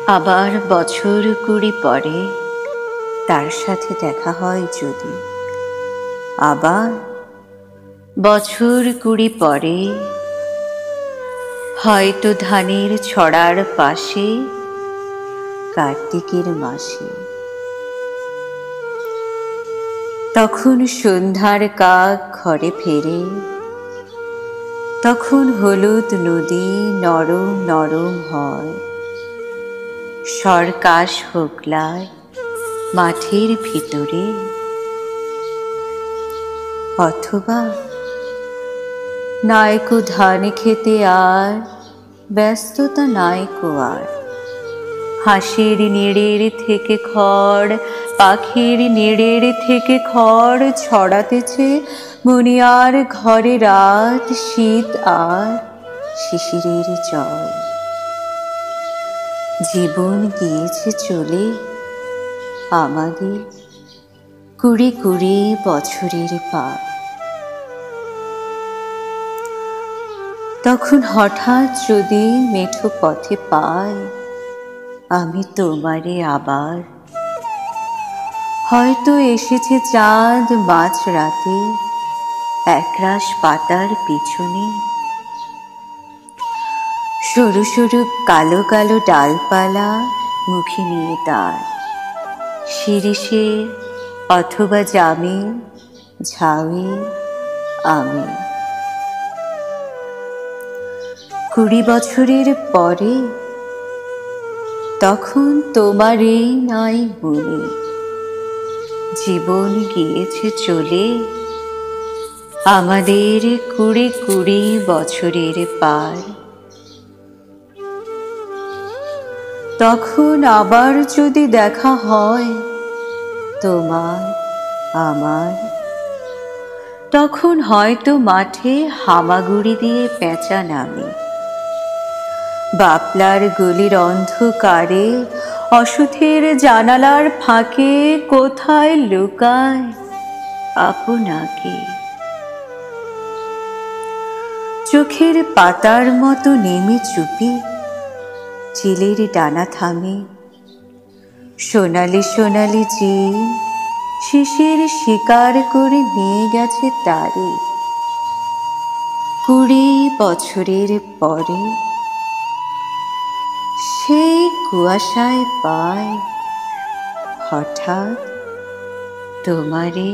আবার বছর 20 পরে তার সাথে দেখা হয় যদি, আবার বছর 20 পরে হয়তো ধানের ছড়ার পাশে কার্তিকের মাসে, তখন সন্ধ্যার কাক ঘরে ফেরে, তখন হলুদ নদী নরম নরম হয়, সরকাশ হোগলায় মাঠের ভিতরে। অথবা নাইকো ধান খেতে আর ব্যস্ততা নাইকো আর, হাঁসের নেড়ের থেকে খড়, পাখির নেড়ের থেকে খড় ছড়াতেছে মনিয়ার ঘরে রাত, শীত আর শিশিরের জল। জীবন গিয়েছে চলে আমাদের 20 বছরের পার। তখন হঠাৎ যদি মেঠো পথে পাই আমি তোমারে আবার, হয়তো এসেছে চাঁদ মাঝ রাতে একরাশ পাতার পিছনে, সরু সরু কালো কালো ডালপালা মুখে নিয়ে তার, শিরিষে অথবা জামে ঝাউয়ে আমি। 20 বছরের পরে তখন তোমার এই নাই মনে, জীবন গিয়েছে চলে আমাদের 20 বছরের পার। তখন আবার যদি দেখা হয় তোমার আমার, তখন হয়তো মাঠে হামাগুড়ি দিয়ে পেঁচা নামে, বাপলার গলির অন্ধকারে অসুথের জানালার ফাঁকে কোথায় লুকায় আপনাকে। চোখের পাতার মতো নেমে চুপি চিলের ডানা থামে, সোনালি সোনালি চিল শিশির শিকার করে নিয়ে গেছে তারে। 20 বছরের পরে সেই কুয়াশায় পায় হঠাৎ তোমারে।